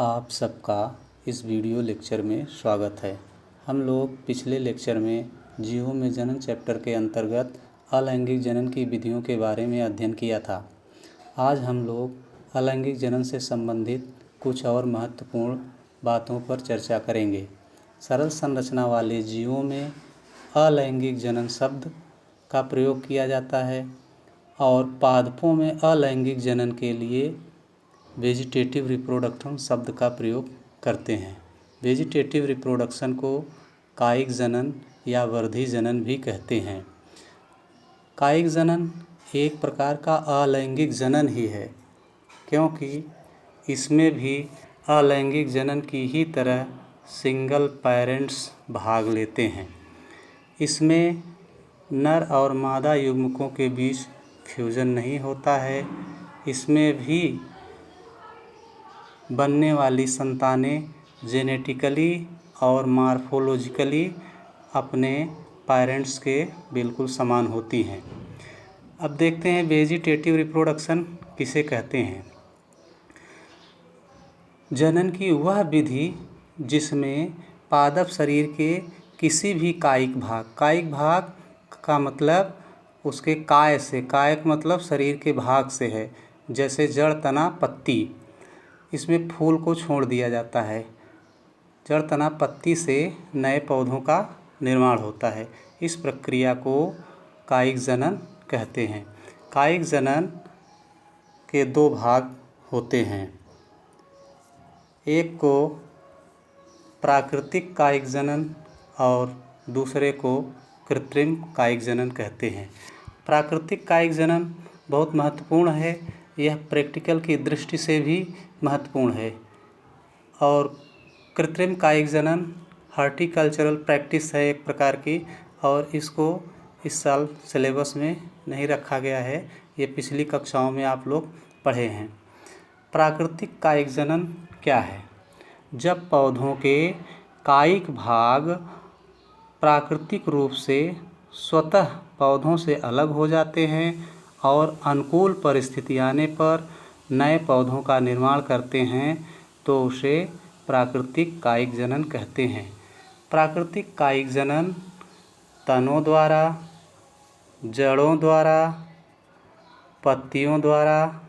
आप सबका इस वीडियो लेक्चर में स्वागत है। हम लोग पिछले लेक्चर में जीवों में जनन चैप्टर के अंतर्गत अलैंगिक जनन की विधियों के बारे में अध्ययन किया था। आज हम लोग अलैंगिक जनन से संबंधित कुछ और महत्वपूर्ण बातों पर चर्चा करेंगे। सरल संरचना वाले जीवों में अलैंगिक जनन शब्द का प्रयोग किया जाता है और पादपों में अलैंगिक जनन के लिए वेजिटेटिव रिप्रोडक्शन शब्द का प्रयोग करते हैं। वेजिटेटिव रिप्रोडक्शन को कायिक जनन या वर्धी जनन भी कहते हैं। कायिक जनन एक प्रकार का अलैंगिक जनन ही है, क्योंकि इसमें भी अलैंगिक जनन की ही तरह सिंगल पेरेंट्स भाग लेते हैं। इसमें नर और मादा युग्मकों के बीच फ्यूजन नहीं होता है। इसमें भी बनने वाली संतानें जेनेटिकली और मॉर्फोलॉजिकली अपने पेरेंट्स के बिल्कुल समान होती हैं। अब देखते हैं वेजिटेटिव रिप्रोडक्शन किसे कहते हैं। जनन की वह विधि जिसमें पादप शरीर के किसी भी कायिक भाग का मतलब उसके काय से, कायिक मतलब शरीर के भाग से है, जैसे जड़, तना, पत्ती। इसमें फूल को छोड़ दिया जाता है। जड़, तना, पत्ती से नए पौधों का निर्माण होता है। इस प्रक्रिया को कायिक जनन कहते हैं। कायिक जनन के दो भाग होते हैं। एक को प्राकृतिक कायिक जनन और दूसरे को कृत्रिम कायिक जनन कहते हैं। प्राकृतिक कायिक जनन बहुत महत्वपूर्ण है। यह प्रैक्टिकल की दृष्टि से भी महत्वपूर्ण है। और कृत्रिम कायिक जनन हॉर्टिकल्चरल प्रैक्टिस है एक प्रकार की, और इसको इस साल सिलेबस में नहीं रखा गया है। ये पिछली कक्षाओं में आप लोग पढ़े हैं। प्राकृतिक कायिक जनन क्या है? जब पौधों के कायिक भाग प्राकृतिक रूप से स्वतः पौधों से अलग हो जाते हैं और अनुकूल परिस्थिति आने पर नए पौधों का निर्माण करते हैं, तो उसे प्राकृतिक कायिक जनन कहते हैं। प्राकृतिक कायिक जनन तनों द्वारा, जड़ों द्वारा, पत्तियों द्वारा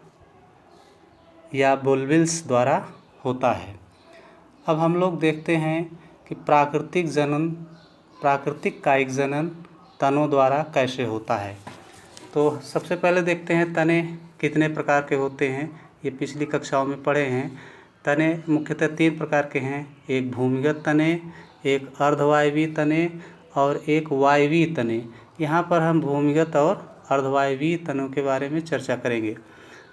या बुलबिल्स द्वारा होता है। अब हम लोग देखते हैं कि प्राकृतिक कायिक जनन तनों द्वारा कैसे होता है। तो सबसे पहले देखते हैं तने कितने प्रकार के होते हैं। ये पिछली कक्षाओं में पढ़े हैं। तने मुख्यतः 3 प्रकार के हैं। एक भूमिगत तने, एक अर्धवायवीय तने और एक वायवीय तने। यहाँ पर हम भूमिगत और अर्धवायवीय तनों के बारे में चर्चा करेंगे।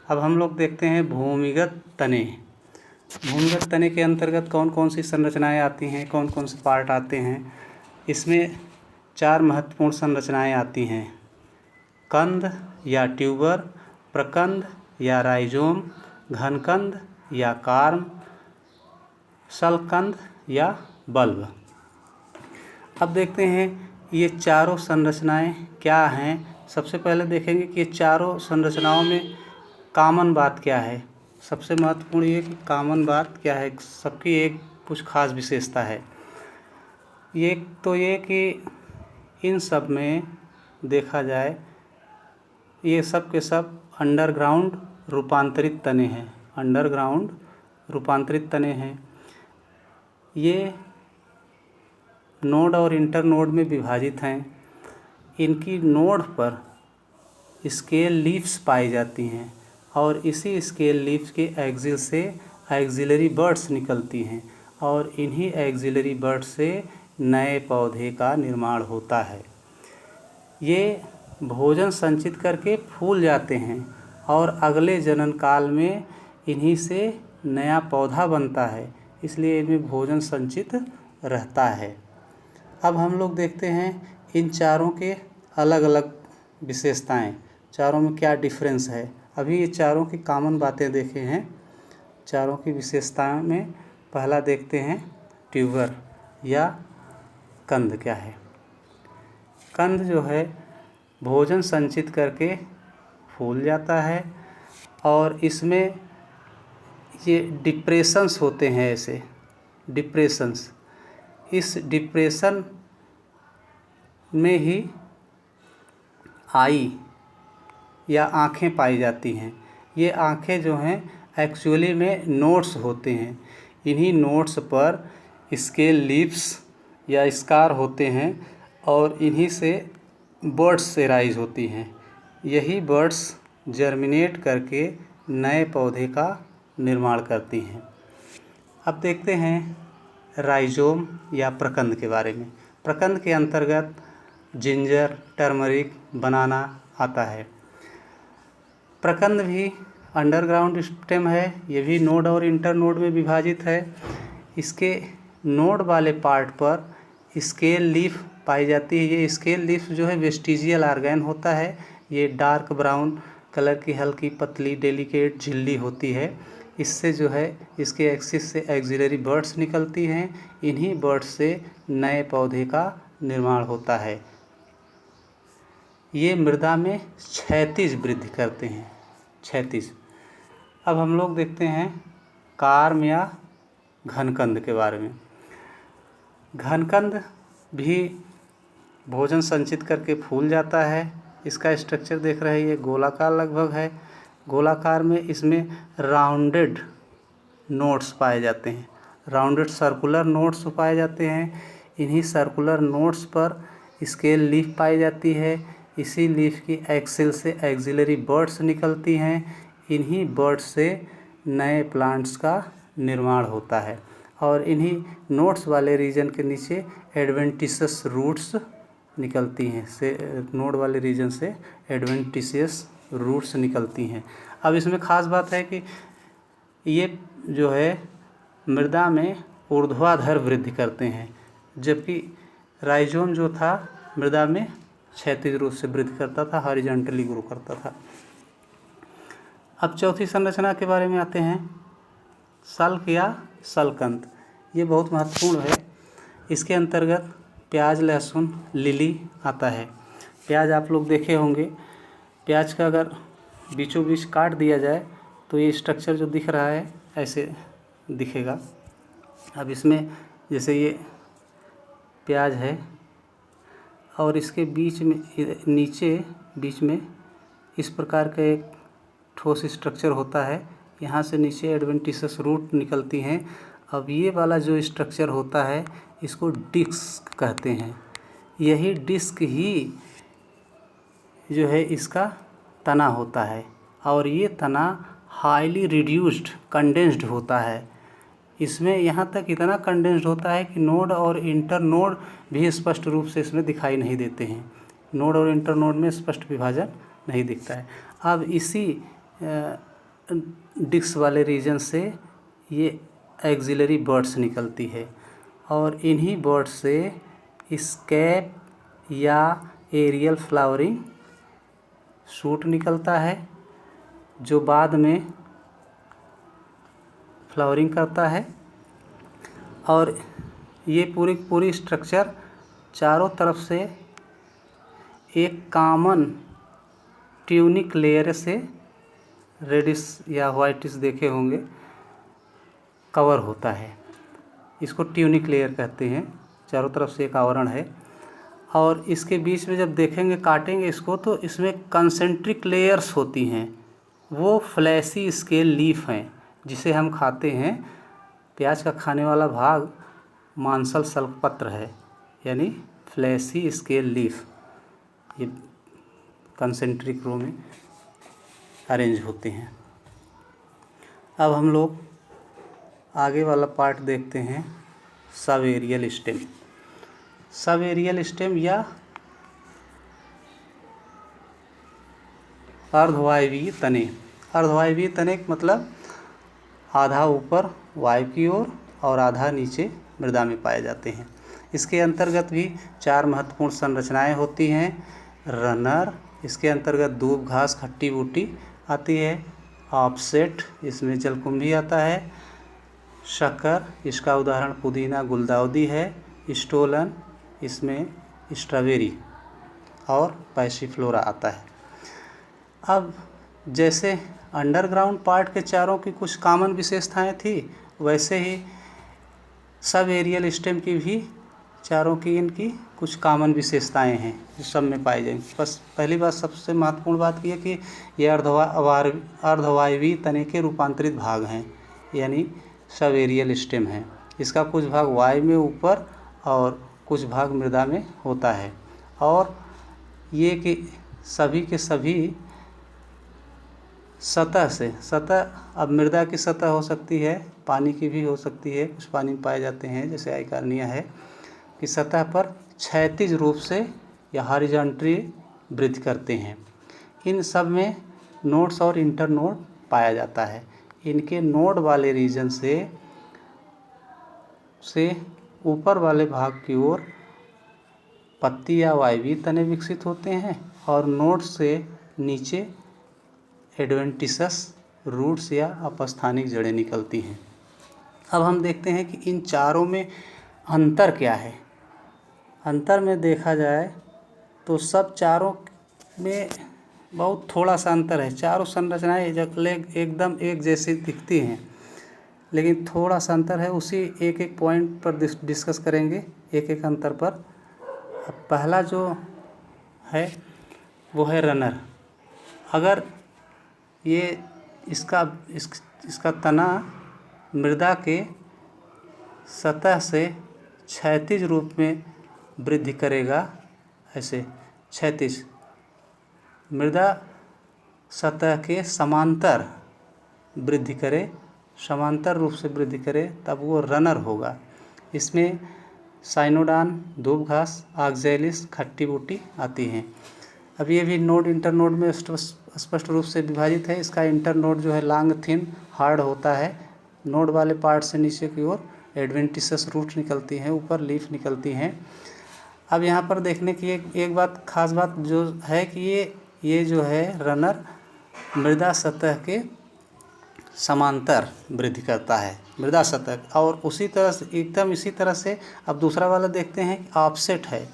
अब हम लोग देखते हैं भूमिगत तने। भूमिगत तने के अंतर्गत कौन कौन सी संरचनाएं आती हैं, कौन कौन से पार्ट आते हैं। इसमें 4 महत्वपूर्ण संरचनाएं आती हैं: कंद या ट्यूबर, प्रकंद या राइजोम, घनकंद या कार्म, शल्ककंद या बल्ब। अब देखते हैं ये चारों संरचनाएं क्या हैं। सबसे पहले देखेंगे कि ये चारों संरचनाओं में कॉमन बात क्या है। सबसे महत्वपूर्ण ये कि कॉमन बात क्या है, सबकी एक कुछ खास विशेषता है। ये कि इन सब में देखा जाए, ये सब के सब अंडरग्राउंड रूपांतरित तने हैं। अंडरग्राउंड रूपांतरित तने हैं। ये नोड और इंटरनोड में विभाजित हैं। इनकी नोड पर स्केल लीव्स पाई जाती हैं और इसी स्केल लीव्स के एक्सिल से एक्सिलरी बड्स निकलती हैं और इन्हीं एक्सिलरी बड्स से नए पौधे का निर्माण होता है। ये भोजन संचित करके फूल जाते हैं और अगले जनन काल में इन्हीं से नया पौधा बनता है, इसलिए इनमें भोजन संचित रहता है। अब हम लोग देखते हैं इन चारों के अलग अलग विशेषताएं, चारों में क्या डिफरेंस है। अभी ये चारों की कॉमन बातें देखे हैं। चारों की विशेषताओं में पहला देखते हैं ट्यूबर या कंद क्या है। कंद जो है भोजन संचित करके फूल जाता है और इसमें ये डिप्रेशंस होते हैं, ऐसे डिप्रेशंस। इस डिप्रेशन में ही आई या आँखें पाई जाती हैं। ये आँखें जो हैं एक्चुअली में नोड्स होते हैं। इन्हीं नोड्स पर स्केल लीव्स या स्कार होते हैं और इन्हीं से बर्ड्स से राइज होती हैं। यही बर्ड्स जर्मिनेट करके नए पौधे का निर्माण करती हैं। अब देखते हैं राइजोम या प्रकंद के बारे में। प्रकंद के अंतर्गत जिंजर, टर्मरिक, बनाना आता है। प्रकंद भी अंडरग्राउंड स्टेम है। ये भी नोड और इंटर नोड में विभाजित है। इसके नोड वाले पार्ट पर स्केल लीफ पाई जाती है। ये स्केल लीफ जो है वेस्टिजियल ऑर्गेन होता है। ये डार्क ब्राउन कलर की हल्की पतली डेलिकेट झिल्ली होती है। इससे जो है इसके एक्सिस से एक्सिलरी बर्ड्स निकलती हैं। इन्हीं बर्ड्स से नए पौधे का निर्माण होता है। ये मृदा में क्षैतिज वृद्धि करते हैं, क्षैतिज। अब हम लोग देखते हैं कार्म या घनकंद के बारे में। घनकंद भी भोजन संचित करके फूल जाता है। इसका स्ट्रक्चर देख रहे हैं, ये गोलाकार लगभग है। गोलाकार में इसमें राउंडेड नोड्स पाए जाते हैं, राउंडेड सर्कुलर नोड्स पाए जाते हैं। इन्हीं सर्कुलर नोड्स पर स्केल लीफ पाई जाती है। इसी लीफ की एक्सिल से एक्सिलरी बर्ड्स निकलती हैं। इन्हीं बर्ड्स से नए प्लांट्स का निर्माण होता है और इन्हीं नोड्स वाले रीजन के नीचे एडवेंटिशियस रूट्स निकलती हैं। से नोड वाले रीजन से एडवेंटिशियस रूट्स निकलती हैं। अब इसमें ख़ास बात है कि ये जो है मृदा में ऊर्ध्वाधर वृद्धि करते हैं, जबकि राइजोम जो था मृदा में क्षैतिज रूप से वृद्धि करता था, हॉरिजॉन्टली ग्रो करता था। अब चौथी संरचना के बारे में आते हैं, सल्क या सलकंद। ये बहुत महत्वपूर्ण है। इसके अंतर्गत प्याज, लहसुन, लिली आता है। प्याज आप लोग देखे होंगे। प्याज का अगर बीचों बीच काट दिया जाए तो ये स्ट्रक्चर जो दिख रहा है ऐसे दिखेगा। अब इसमें जैसे ये प्याज है और इसके बीच में नीचे बीच में इस प्रकार का एक ठोस स्ट्रक्चर होता है। यहाँ से नीचे एडवेंटिशियस रूट निकलती हैं। अब ये वाला जो स्ट्रक्चर होता है इसको डिस्क कहते हैं। यही डिस्क ही जो है इसका तना होता है और ये तना हाईली रिड्यूस्ड कंडेंस्ड होता है। इसमें यहाँ तक इतना कंडेंस्ड होता है कि नोड और इंटर नोड भी स्पष्ट रूप से इसमें दिखाई नहीं देते हैं। नोड और इंटर नोड में स्पष्ट विभाजन नहीं दिखता है। अब इसी डिस्क वाले रीजन से ये एक्सिलरी बर्ड्स निकलती है और इन्हीं बर्ड्स से स्कैप या एरियल फ्लावरिंग शूट निकलता है जो बाद में फ्लावरिंग करता है। और ये पूरी स्ट्रक्चर चारों तरफ से एक कॉमन ट्यूनिक लेयर से रेडिश या वाइटिश देखे होंगे कवर होता है। इसको ट्यूनिक लेयर कहते हैं। चारों तरफ से एक आवरण है और इसके बीच में जब देखेंगे, काटेंगे इसको, तो इसमें कंसेंट्रिक लेयर्स होती हैं। वो फ्लैशी स्केल लीफ हैं जिसे हम खाते हैं। प्याज का खाने वाला भाग मांसल सल्कपत्र है, यानी फ्लैशी स्केल लीफ। ये कंसेंट्रिक रो में अरेंज होते हैं। अब हम लोग आगे वाला पार्ट देखते हैं, sub aerial stem. Sub aerial stem या अर्धवायवीय तने। अर्धवायवीय तने का मतलब आधा ऊपर वायु की ओर और आधा नीचे मृदा में पाए जाते हैं। इसके अंतर्गत भी 4 महत्वपूर्ण संरचनाएं होती हैं। रनर, इसके अंतर्गत दूब घास खट्टी बूटी आती है। ऑफसेट, इसमें जलकुंभी आता है। शक्कर, इसका उदाहरण पुदीना गुलदाउदी है। स्टोलन, इसमें स्ट्रॉबेरी और पैसिफ्लोरा आता है। अब जैसे अंडरग्राउंड पार्ट के चारों की कुछ कॉमन विशेषताएं थी, वैसे ही सब एरियल स्टेम की भी चारों की इनकी कुछ कॉमन विशेषताएं हैं जो सब में पाई जाएंगी। बस पहली बात, सबसे महत्वपूर्ण बात यह कि ये अर्धवायवीय तने के रूपांतरित भाग हैं, यानी सब एरियल स्टेम हैं। इसका कुछ भाग वायु में ऊपर और कुछ भाग मृदा में होता है। और ये कि सभी के सभी सतह, अब मृदा की सतह हो सकती है, पानी की भी हो सकती है, कुछ पानी में पाए जाते हैं जैसे आइकार्निया है, कि सतह पर क्षैतिज रूप से या हॉरिजॉन्टली वृद्धि करते हैं। इन सब में नोड्स और इंटरनोड पाया जाता है। इनके नोड वाले रीजन से ऊपर वाले भाग की ओर पत्ती या वायवीय तने विकसित होते हैं और नोड से नीचे एडवेंटिसस रूट्स या अपस्थानिक जड़ें निकलती हैं। अब हम देखते हैं कि इन चारों में अंतर क्या है। अंतर में देखा जाए तो सब चारों में बहुत थोड़ा सा अंतर है। चारों संरचनाएं एकदम एक जैसी दिखती हैं, लेकिन थोड़ा सा अंतर है। उसी एक एक पॉइंट पर डिस्कस करेंगे, एक एक अंतर पर। पहला जो है वो है रनर। अगर ये इसका तना मृदा के सतह से क्षैतिज रूप में वृद्धि करेगा, ऐसे क्षैतिज, मृदा सतह के समांतर वृद्धि करे, समांतर रूप से वृद्धि करे, तब वो रनर होगा। इसमें साइनोडान, दूब घास, ऑक्जेलिस, खट्टी बूटी आती हैं। अब ये भी नोड इंटरनोड में स्पष्ट रूप से विभाजित है। इसका इंटरनोड जो है लॉन्ग थिन हार्ड होता है। नोड वाले पार्ट से नीचे की ओर एडवेंटिसस रूट निकलती हैं, ऊपर लीफ निकलती हैं। अब यहाँ पर देखने की एक बात, खास बात जो है कि ये जो है रनर मृदा सतह के समांतर वृद्धि करता है, मृदा सतह, और उसी तरह से एकदम इसी तरह से अब दूसरा वाला देखते हैं कि ऑफसेट है,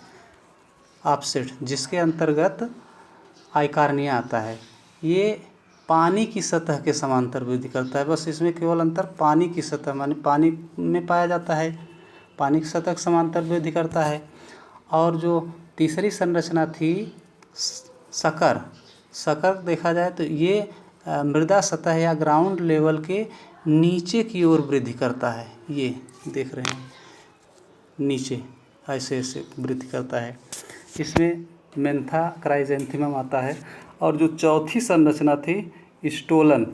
ऑफसेट जिसके अंतर्गत आइकार्निया आता है। ये पानी की सतह के समांतर वृद्धि करता है। बस इसमें केवल अंतर पानी की सतह, माने पानी में पाया जाता है, पानी की सतह के समांतर वृद्धि करता है। और जो तीसरी संरचना थी सकर देखा जाए तो ये मृदा सतह या ग्राउंड लेवल के नीचे की ओर वृद्धि करता है। ये देख रहे हैं नीचे ऐसे ऐसे वृद्धि करता है। इसमें मेंथा क्राइजेंथेमम आता है। और जो चौथी संरचना थी स्टोलन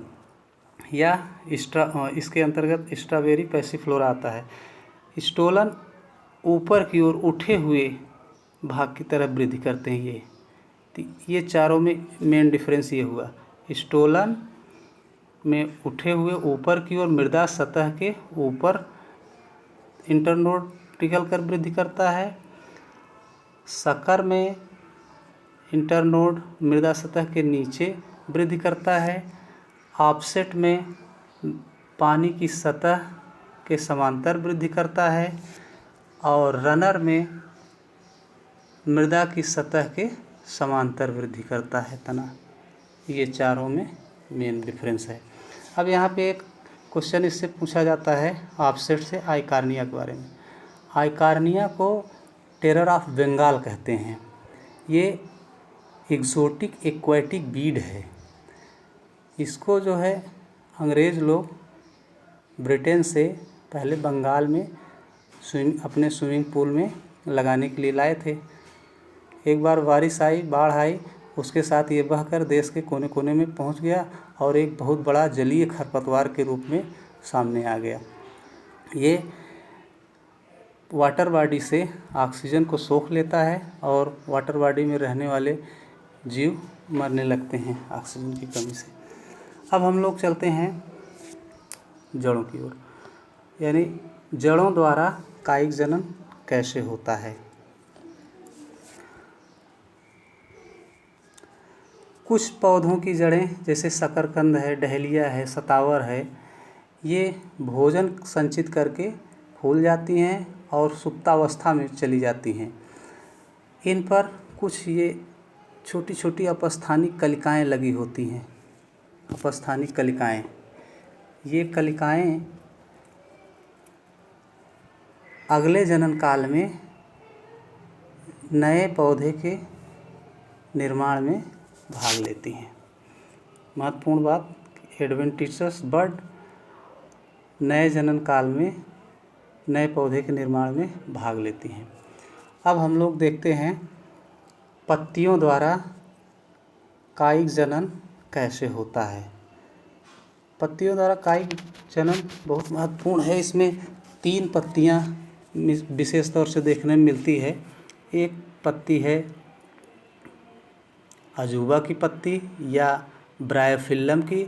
या इसके अंतर्गत स्ट्रॉबेरी पैसिफ्लोरा आता है। स्टोलन ऊपर की ओर उठे हुए भाग की तरफ वृद्धि करते हैं। ये चारों में मेन डिफरेंस ये हुआ, स्टोलन में उठे हुए ऊपर की ओर मृदा सतह के ऊपर इंटरनोड निकल कर वृद्धि करता है। सकर में इंटरनोड मृदा सतह के नीचे वृद्धि करता है। ऑफसेट में पानी की सतह के समांतर वृद्धि करता है। और रनर में मृदा की सतह के समांतर वृद्धि करता है तना। ये चारों में मेन डिफरेंस है। अब यहाँ पे एक क्वेश्चन इससे पूछा जाता है ऑफसेट से आइकार्निया के बारे में। आइकार्निया को टेरर ऑफ बंगाल कहते हैं। ये एक्सोटिक एक्वाटिक बीड है। इसको जो है अंग्रेज़ लोग ब्रिटेन से पहले बंगाल में अपने स्विमिंग पूल में लगाने के लिए लाए थे। एक बार बारिश आई, बाढ़ आई, उसके साथ ये बहकर देश के कोने कोने में पहुंच गया और एक बहुत बड़ा जलीय खरपतवार के रूप में सामने आ गया। ये वाटर बॉडी से ऑक्सीजन को सोख लेता है और वाटर बॉडी में रहने वाले जीव मरने लगते हैं ऑक्सीजन की कमी से। अब हम लोग चलते हैं जड़ों की ओर, यानी जड़ों द्वारा कायिक जनन कैसे होता है। कुछ पौधों की जड़ें जैसे शकरकंद है, डहेलिया है, सतावर है, ये भोजन संचित करके फूल जाती हैं और सुप्तावस्था में चली जाती हैं। इन पर कुछ ये छोटी छोटी अपस्थानिक कलिकाएं लगी होती हैं, अपस्थानिक कलिकाएं। ये कलिकाएं अगले जनन काल में नए पौधे के निर्माण में भाग लेती हैं। महत्वपूर्ण बात, एडवेंटिशस बर्ड नए जनन काल में नए पौधे के निर्माण में भाग लेती हैं। अब हम लोग देखते हैं पत्तियों द्वारा कायिक जनन कैसे होता है। पत्तियों द्वारा कायिक जनन बहुत महत्वपूर्ण है। इसमें 3 पत्तियां विशेष तौर से देखने में मिलती है। एक पत्ती है अजूबा की पत्ती या ब्रायोफिल्लम की।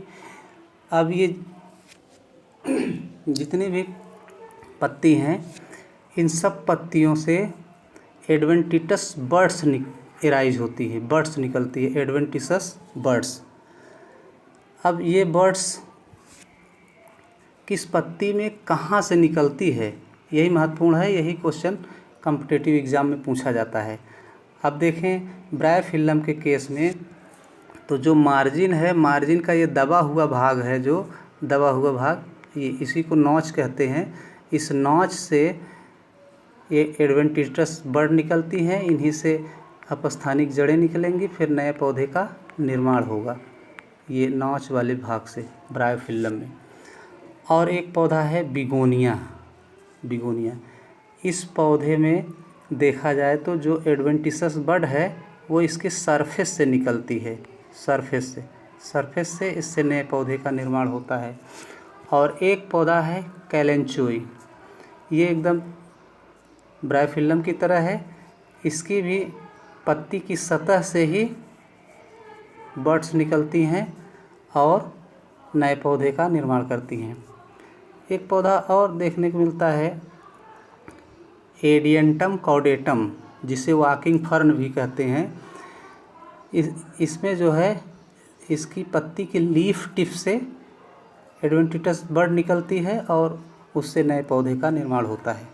अब ये जितनी भी पत्ती हैं, इन सब पत्तियों से एडवेंटिशस बर्ड्स एराइज होती है, बर्ड्स निकलती है, एडवेंटिशस बर्ड्स। अब ये बर्ड्स किस पत्ती में कहाँ से निकलती है, यही महत्वपूर्ण है। यही क्वेश्चन कॉम्पिटिटिव एग्ज़ाम में पूछा जाता है। अब देखें ब्रायोफिल्लम के केस में तो जो मार्जिन है, मार्जिन का ये दबा हुआ भाग है, जो दबा हुआ भाग, ये इसी को नॉच कहते हैं। इस नॉच से ये एडवेंटिशस बर्ड निकलती हैं, इन्हीं से अपस्थानिक जड़ें निकलेंगी, फिर नए पौधे का निर्माण होगा ये नॉच वाले भाग से ब्रायोफिल्लम में। और एक पौधा है बिगोनिया। बिगोनिया, इस पौधे में देखा जाए तो जो एडवेंटिशस बर्ड है वो इसके सरफेस से निकलती है, सरफेस से इससे नए पौधे का निर्माण होता है। और एक पौधा है कैलेंचोई, ये एकदम ब्रायोफिल्लम की तरह है। इसकी भी पत्ती की सतह से ही बर्ड्स निकलती हैं और नए पौधे का निर्माण करती हैं। एक पौधा और देखने को मिलता है एडियंटम कॉडेटम, जिसे वॉकिंग फर्न भी कहते हैं। इसमें जो है इसकी पत्ती की लीफ टिप से एडवेंटिशस बर्ड निकलती है और उससे नए पौधे का निर्माण होता है।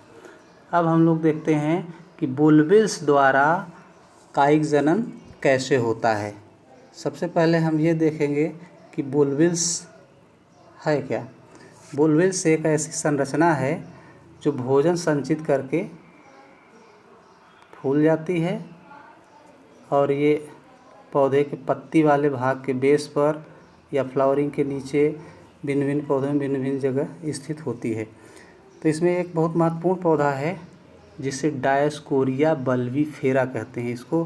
अब हम लोग देखते हैं कि बुलबिल्स द्वारा कायिक जनन कैसे होता है। सबसे पहले हम ये देखेंगे कि बुलबिल्स है क्या। बुलबिल्स एक ऐसी संरचना है जो भोजन संचित करके फूल जाती है और ये पौधे के पत्ती वाले भाग के बेस पर या फ्लावरिंग के नीचे भिन्न भिन्न पौधों में भिन्न भिन्न जगह स्थित होती है। तो इसमें एक बहुत महत्वपूर्ण पौधा है जिसे डायस्कोरिया बल्बीफेरा कहते हैं। इसको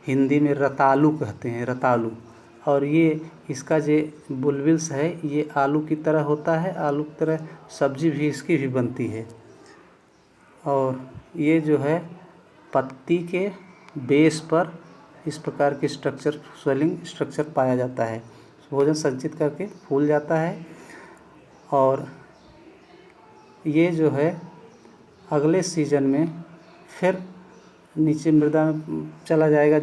हिंदी में रतालू कहते हैं, रतालू। और ये इसका जो बुलबिल्स है ये आलू की तरह होता है, आलू की तरह सब्जी भी इसकी भी बनती है। और ये जो है पत्ती के बेस पर इस प्रकार की स्ट्रक्चर, स्वेलिंग स्ट्रक्चर पाया जाता है। भोजन संचित करके फूल जाता है और ये जो है अगले सीजन में फिर नीचे मृदा में चला जाएगा,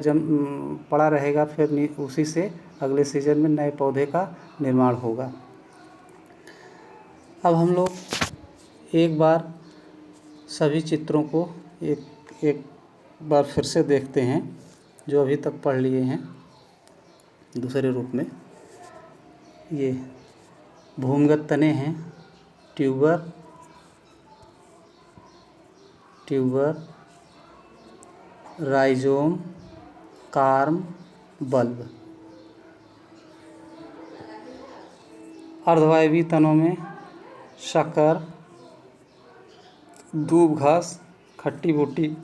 पड़ा रहेगा, फिर उसी से अगले सीजन में नए पौधे का निर्माण होगा। अब हम लोग एक बार सभी चित्रों को एक बार फिर से देखते हैं जो अभी तक पढ़ लिए हैं दूसरे रूप में। ये भूमिगत तने हैं, ट्यूबर, राइजोम, कार्म, बल्ब। अर्धवायवीय तनों में शक्कर, दूब घास, खट्टी बूटी,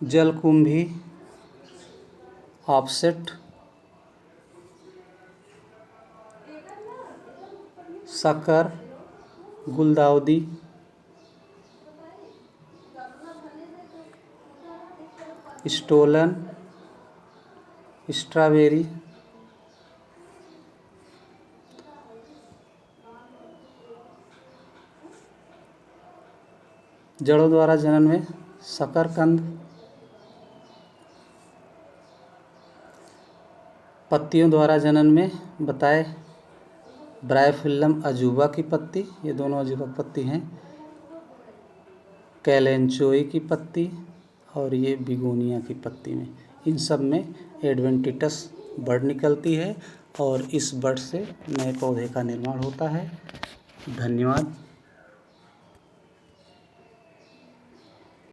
जलकुंभी, ऑफसेट, शक्कर, गुलदाउदी, स्टोलन, स्ट्रॉबेरी, जड़ों द्वारा जनन में शकरकंद, पत्तियों द्वारा जनन में बताए ब्रायोफिल्लम अजूबा की पत्ती, ये दोनों अजूबा पत्ती हैं, कैलेंचोई की पत्ती और ये बिगोनिया की पत्ती में इन सब में एडवेंटिटस बड निकलती है और इस बड से नए पौधे का निर्माण होता है। धन्यवाद।